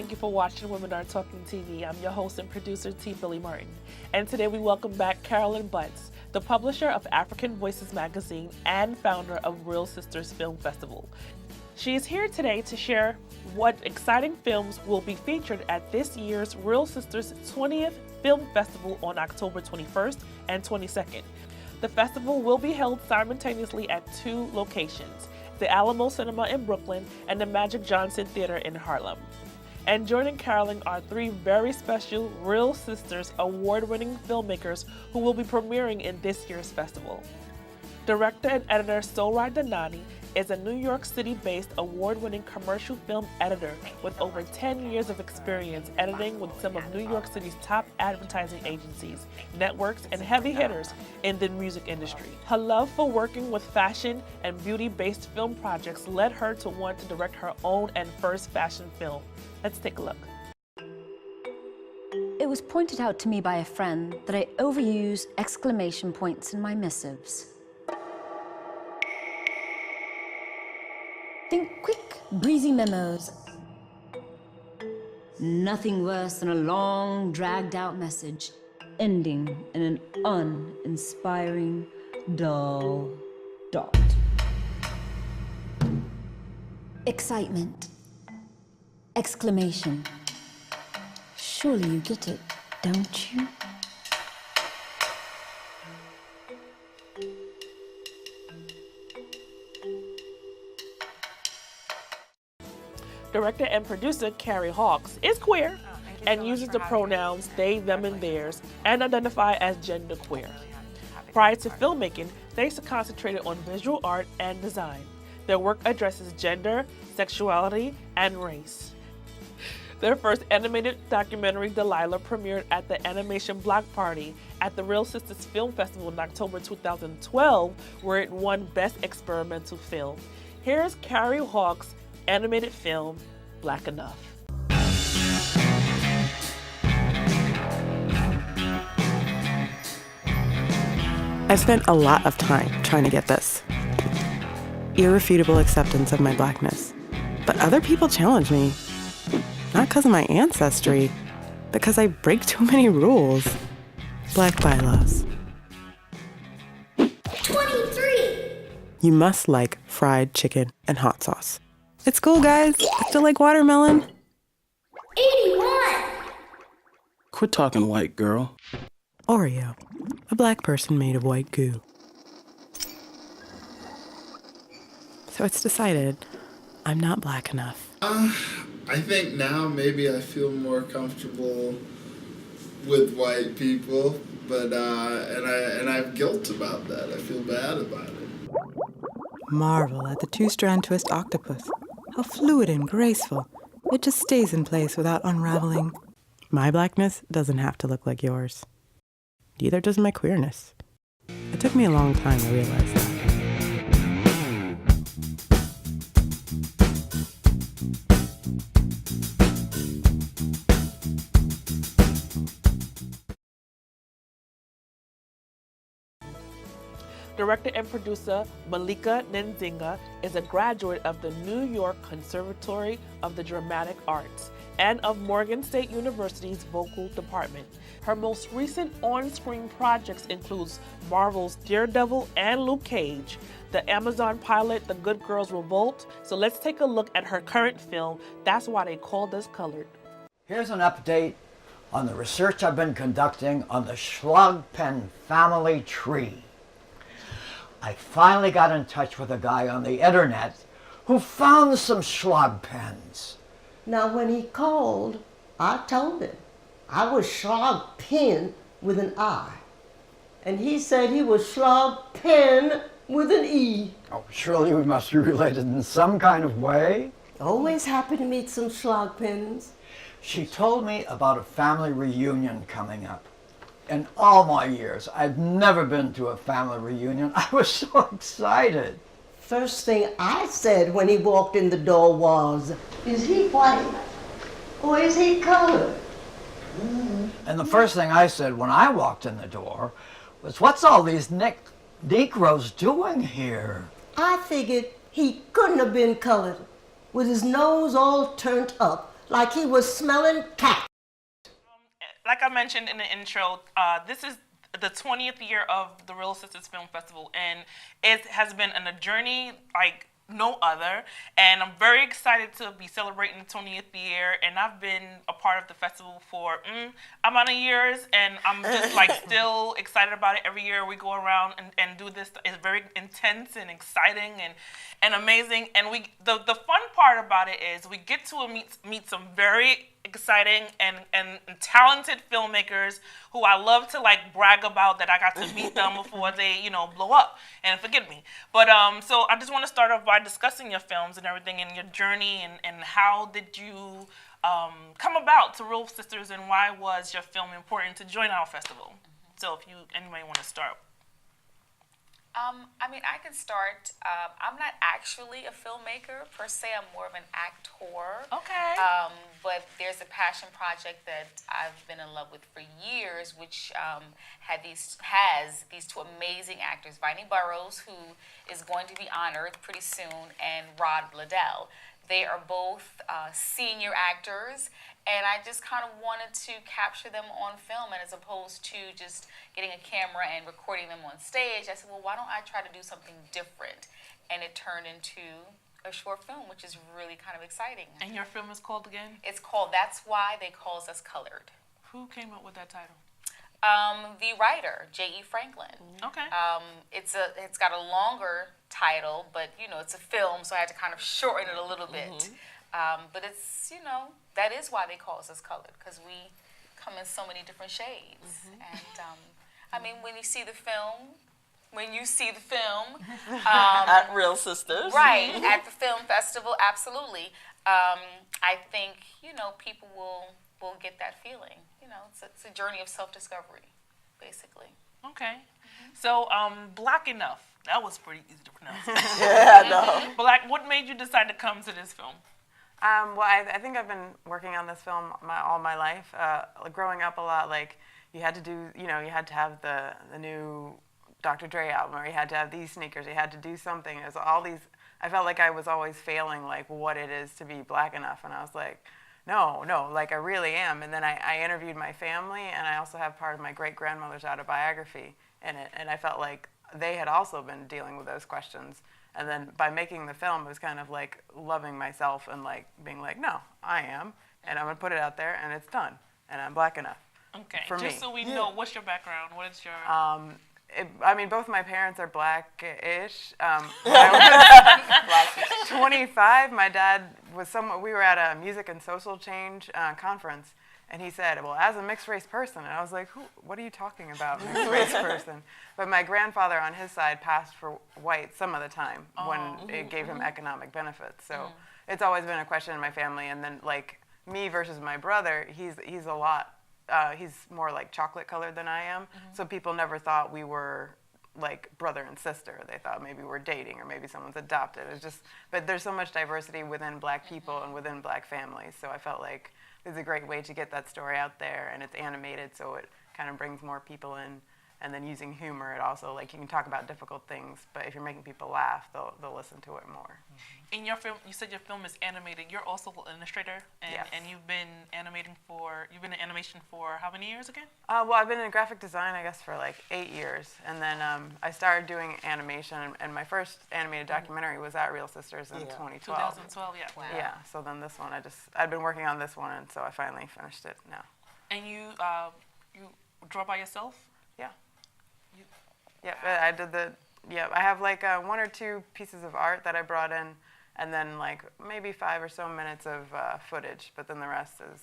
thank you for watching Women Are Talking TV. I'm your host and producer, T. Billy Martin. And today we welcome back Carolyn Butts, the publisher of African Voices magazine and founder of Real Sisters Film Festival. She is here today to share what exciting films will be featured at this year's Real Sisters 20th Film Festival on October 21st and 22nd. The festival will be held simultaneously at two locations, the Alamo Cinema in Brooklyn and the Magic Johnson Theater in Harlem. And joining Carolyn are three very special Real Sisters award-winning filmmakers who will be premiering in this year's festival. Director and editor Sohrai Danani is a New York City-based award-winning commercial film editor with over 10 years of experience editing with some of New York City's top advertising agencies, networks, and heavy hitters in the music industry. Her love for working with fashion and beauty-based film projects led her to want to direct her own and first fashion film. Let's take a look. It was pointed out to me by a friend that I overuse exclamation points in my missives. Think quick, breezy memos. Nothing worse than a long, dragged-out message ending in an uninspiring, dull dot. Excitement. Exclamation. Surely you get it, don't you? Director and producer Carrie Hawks is queer and uses the pronouns they, them, and theirs and identify as genderqueer. Prior to filmmaking, they concentrated on visual art and design. Their work addresses gender, sexuality, and race. Their first animated documentary, Delilah, premiered at the Animation Block Party at the Real Sisters Film Festival in October 2012, where it won Best Experimental Film. Here's Carrie Hawks' animated film, Black Enough. I've spent a lot of time trying to get this. Irrefutable acceptance of my blackness. But other people challenge me. Not because of my ancestry, because I break too many rules. Black bylaws. 23! You must like fried chicken and hot sauce. It's cool, guys. I still like watermelon. 81! Quit talking white, girl. Oreo, a black person made of white goo. So it's decided I'm not black enough. I think now maybe I feel more comfortable with white people, but and I have guilt about that. I feel bad about it. Marvel at the two-strand twist octopus. How fluid and graceful. It just stays in place without unraveling. My blackness doesn't have to look like yours. Neither does my queerness. It took me a long time to realize that. Director and producer Malika Nzinga is a graduate of the New York Conservatory of the Dramatic Arts and of Morgan State University's vocal department. Her most recent on-screen projects includes Marvel's Daredevil and Luke Cage, the Amazon pilot The Good Girls Revolt. So let's take a look at her current film, That's Why They Called Us Colored. Here's an update on the research I've been conducting on the Schlagpen family tree. I finally got in touch with a guy on the internet who found some Schlagpens. Now, when he called, I told him I was Schlagpen with an I. And he said he was Schlagpen with an E. Oh, surely we must be related in some kind of way. Always happy to meet some Schlagpens. She told me about a family reunion coming up. In all my years, I've never been to a family reunion. I was so excited. First thing I said when he walked in the door was, is he white or is he colored? And the first thing I said when I walked in the door was, what's all these Negroes doing here? I figured he couldn't have been colored with his nose all turned up like he was smelling cat. Like I mentioned in the intro, this is the 20th year of the Real Sisters Film Festival, and it has been a journey like no other. And I'm very excited to be celebrating the 20th year. And I've been a part of the festival for amount of years, and I'm just like still excited about it. Every year we go around and do this. It's very intense and exciting and amazing. And the fun part about it is we get to meet some very exciting and talented filmmakers who I love to like brag about that I got to meet them before they blow up and forgive me. But so I just want to start off by discussing your films and everything and your journey and how did you come about to Real Sisters, and why was your film important to join our festival? So if anybody want to start. I mean, I can start. I'm not actually a filmmaker per se. I'm more of an actor. Okay. But there's a passion project that I've been in love with for years, which has these two amazing actors, Vinnie Burrows, who is going to be honored pretty soon, and Rod Bladell. They are both senior actors, and I just kind of wanted to capture them on film, and as opposed to just getting a camera and recording them on stage, I said, well, why don't I try to do something different? And it turned into a short film, which is really kind of exciting. And your film is called again? It's called That's Why They Calls Us Colored. Who came up with that title? The writer, J.E. Franklin. Okay. It's got a longer title, but it's a film, so I had to kind of shorten it a little bit. But it's that is why they call us colored, because we come in so many different shades. And I mean, when you see the film, at Real Sisters, right, at the film festival, absolutely. I think people will get that feeling. It's a journey of self-discovery, basically. Okay. So, Black Enough. That was pretty easy to pronounce. Yeah, no. Black, what made you decide to come to this film? Well, I think I've been working on this film all my life. Growing up a lot, like, you had to do, you had to have the new Dr. Dre album, or you had to have these sneakers, you had to do something. It was all these, I felt like I was always failing, like, what it is to be Black enough. And I was like, no, like, I really am. And then I interviewed my family, and I also have part of my great-grandmother's autobiography in it. And I felt like they had also been dealing with those questions. And then by making the film, it was kind of like loving myself and like being like, no, I am, and I'm gonna put it out there, and it's done, and I'm Black enough. Okay. For Just me. so we know, what's your background? What is your? I mean, both my parents are Black-ish. When I was 25, my dad was we were at a music and social change conference, and he said, well, as a mixed-race person, and I was like, what are you talking about, mixed-race person? But my grandfather on his side passed for white some of the time when it gave him economic benefits. So it's always been a question in my family. And then, like, me versus my brother, he's a lot, he's more like chocolate colored than I am. So people never thought we were like brother and sister. They thought maybe we're dating or maybe someone's adopted. It's just, but there's so much diversity within Black people and within Black families. So I felt like it's a great way to get that story out there, and it's animated, so it kind of brings more people in. And then using humor, it also, like, you can talk about difficult things, but if you're making people laugh, they'll listen to it more. In your film, you said your film is animated. You're also an illustrator, and, Yes. and you've been in animation for how many years again? Well, I've been in graphic design, I guess, for like 8 years. And then I started doing animation, and my first animated documentary was at Real Sisters in 2012. 2012, yeah. Wow. Yeah, so then this one, I'd been working on this one, and so I finally finished it now. And you draw by yourself? Yeah. Yeah, I did I have like 1 or 2 pieces of art that I brought in, and then like maybe 5 or so minutes of footage, but then the rest is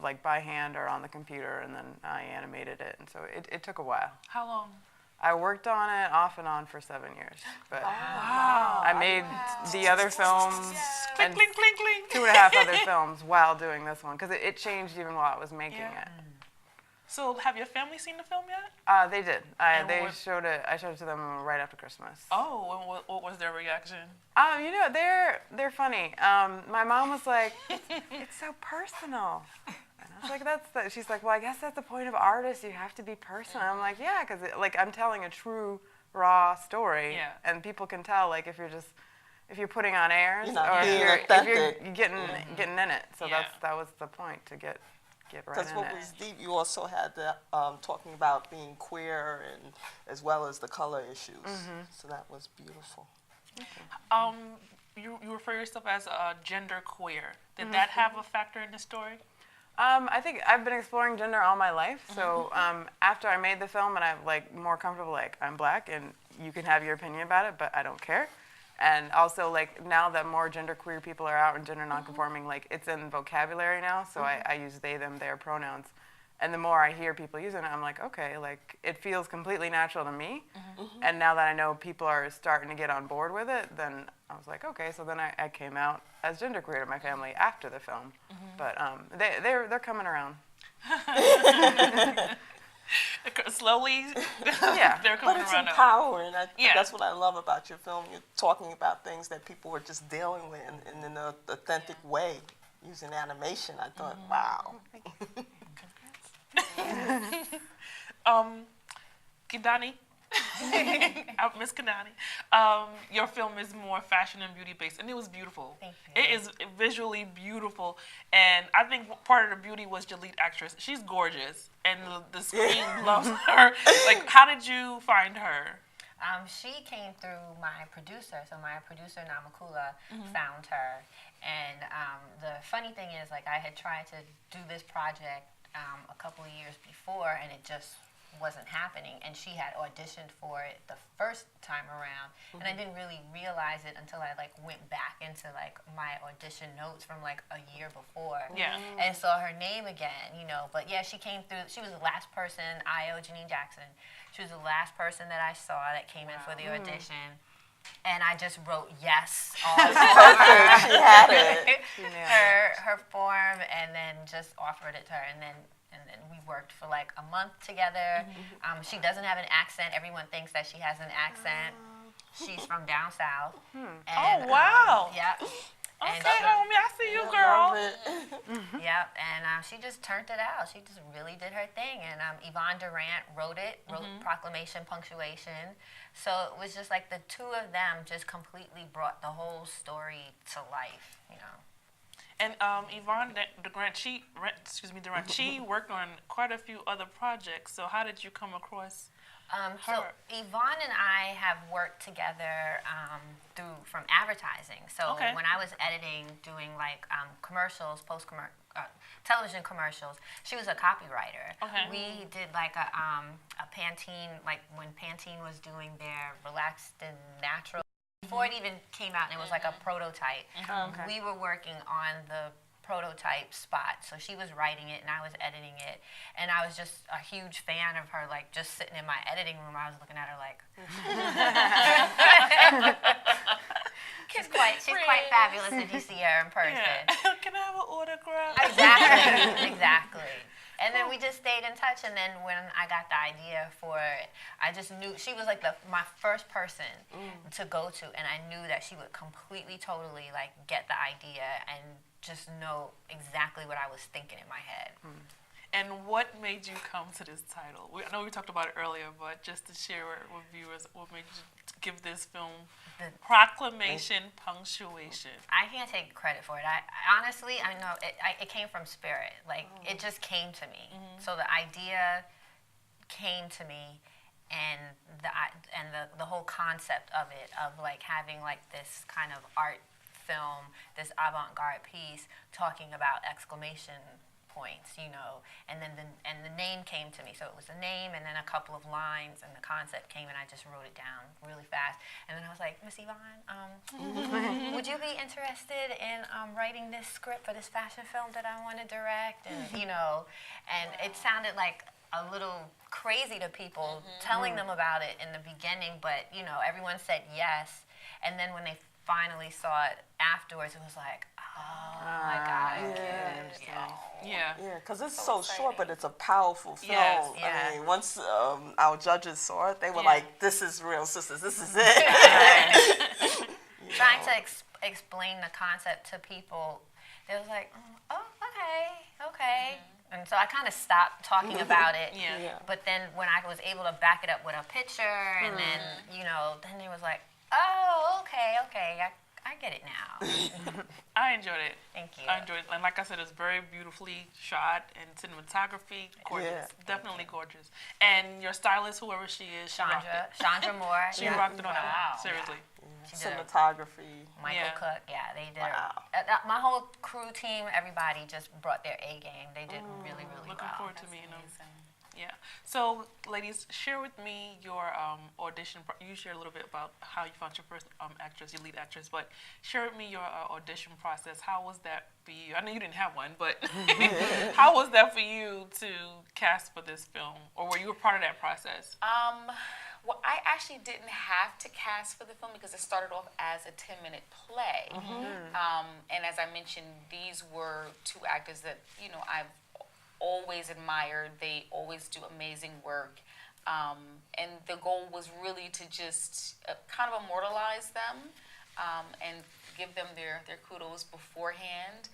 like by hand or on the computer, and then I animated it, and so it took a while. How long? I worked on it off and on for 7 years, but Wow. I made the other films and Clink, clink, clink, clink. 2.5 other films while doing this one, because it changed even while I was making it. So have your family seen the film yet? They did. And I showed it to them right after Christmas. Oh, and what was their reaction? They're funny. My mom was like, it's so personal. And I was like, she's like, well, I guess that's the point of artists. You have to be personal. I'm like, yeah, because like I'm telling a true, raw story. Yeah. And people can tell, like, if you're just if you're putting on airs, You're not or being if you're authentic. getting in it. So that was the point, to get right Because in what it. was deep, you also had the talking about being queer and as well as the color issues. So that was beautiful. You refer yourself as a gender queer. Did that have a factor in the story? I think I've been exploring gender all my life. So after I made the film and I'm like more comfortable, like I'm black and you can have your opinion about it, but I don't care. And also like now that more genderqueer people are out and gender nonconforming, like it's in vocabulary now. So I use they, them, their pronouns. And the more I hear people using it, I'm like, okay, like it feels completely natural to me. And now that I know people are starting to get on board with it, then I was like, okay. So then I came out as genderqueer to my family after the film. But they're coming around. Slowly, yeah, they're coming but it's around. empowering. That's what I love about your film. You're talking about things that people were just dealing with in an authentic way using animation. I thought, wow. Kidani, Miss Kidani, your film is more fashion and beauty based, and it was beautiful. Thank you. It is visually beautiful, and I think part of the beauty was your lead actress. She's gorgeous, and the screen loves her. Like, how did you find her? She came through my producer. So my producer, Namakula, found her. And the funny thing is, like, I had tried to do this project a couple of years before, and it just wasn't happening. And she had auditioned for it the first time around, and I didn't really realize it until I like went back into like my audition notes from like a year before, and saw her name again. But yeah, she came through. She was the last person. Janine Jackson. She was the last person that I saw that came in for the audition. And I just wrote yes all over She had it. her form, and then just offered it to her, and then we worked for like a month together. She doesn't have an accent. Everyone thinks that she has an accent. She's from down south. And, oh wow! Yeah. Okay, homie, I see you, girl. Yep, and she just turned it out. She just really did her thing. And Yvonne Durant wrote Proclamation, Punctuation. So it was just like the two of them just completely brought the whole story to life, And Yvonne Durant, she worked on quite a few other projects. So how did you come across her? So Yvonne and I have worked together from advertising. So when I was editing, doing like commercials, television commercials, she was a copywriter. We did like a Pantene, like when Pantene was doing their Relaxed and Natural. Before it even came out, and it was like a prototype. We were working on the prototype spot, so she was writing it and I was editing it, and I was just a huge fan of her, like just sitting in my editing room. I was looking at her like she's quite fabulous if you see her in person. Can I have an autograph? Exactly. And then we just stayed in touch, and then when I got the idea for it, I just knew she was like my first person to go to, and I knew that she would completely, totally like get the idea and just know exactly what I was thinking in my head. And what made you come to this title? I know we talked about it earlier, but just to share it with viewers, what made you give this film Proclamation, Punctuation? I can't take credit for it. I honestly, I know it came from spirit. Like it just came to me. So the idea came to me, and the whole concept of it, of like having like this kind of art film, this avant-garde piece talking about exclamation points, and then the name came to me. So it was a name and then a couple of lines, and the concept came, and I just wrote it down really fast. And then I was like, Miss Yvonne, would you be interested in writing this script for this fashion film that I want to direct? And and it sounded like a little crazy to people telling them about it in the beginning, but everyone said yes. And then when they finally saw it afterwards, it was like, oh my God, I get it. Yeah, because it's so short, but it's a powerful film. Yeah. I mean, once our judges saw it, they were like, "This is Real Sisters. This is it." Trying to explain the concept to people, they was like, "Oh, okay." And so I kind of stopped talking about it. But then when I was able to back it up with a picture, and then then it was like, oh, okay, I I get it now. I enjoyed it. Thank you. I enjoyed it. And like I said, it's very beautifully shot and cinematography, gorgeous. Definitely gorgeous. And your stylist, whoever she is, Chandra Moore. She rocked it on that one. Seriously. Cinematography. Michael Cook, they did. My whole crew team, everybody just brought their A game. They did really, really Looking well. forward to meeting them. Yeah. So, ladies, share with me your audition. You shared a little bit about how you found your first actress, your lead actress, but share with me your audition process. How was that for you? I know you didn't have one, but how was that for you to cast for this film, or were you a part of that process? Well, I actually didn't have to cast for the film because it started off as a 10-minute play. And as I mentioned, these were two actors that, I've always admired. They always do amazing work. And the goal was really to just kind of immortalize them and give them their kudos beforehand.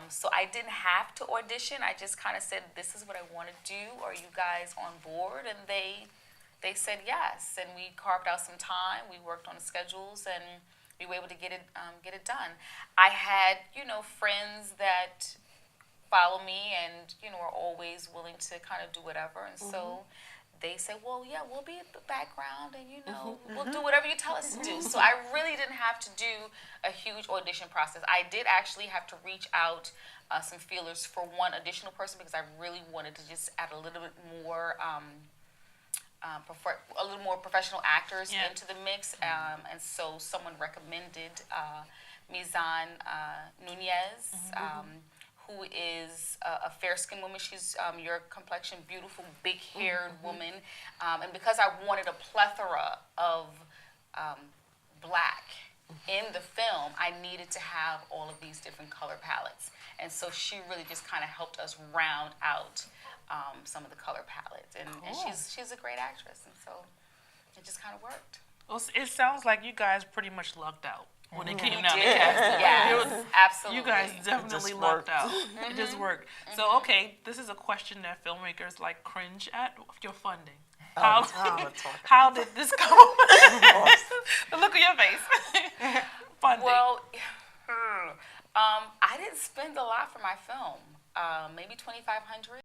So I didn't have to audition. I just kind of said, this is what I want to do. Are you guys on board? And they said yes. And we carved out some time. We worked on the schedules and we were able to get it done. I had, friends that follow me and, are always willing to kind of do whatever. And so they say, well, yeah, we'll be at the background and, we'll do whatever you tell us to do. So I really didn't have to do a huge audition process. I did actually have to reach out some feelers for one additional person because I really wanted to just add a little bit more professional actors into the mix. And so someone recommended Mizan Nunez, who is a fair-skinned woman. She's your complexion, beautiful, big-haired woman. And because I wanted a plethora of black in the film, I needed to have all of these different color palettes. And so she really just kind of helped us round out some of the color palettes. And she's a great actress, and so it just kind of worked. Well, it sounds like you guys pretty much lucked out when it came down to casting. Yes, absolutely. You guys definitely lucked out. It just worked. So, okay, this is a question that filmmakers like cringe at, your funding. How did this go? The look on your face. Funding. Well, I didn't spend a lot for my film. Maybe $2,500.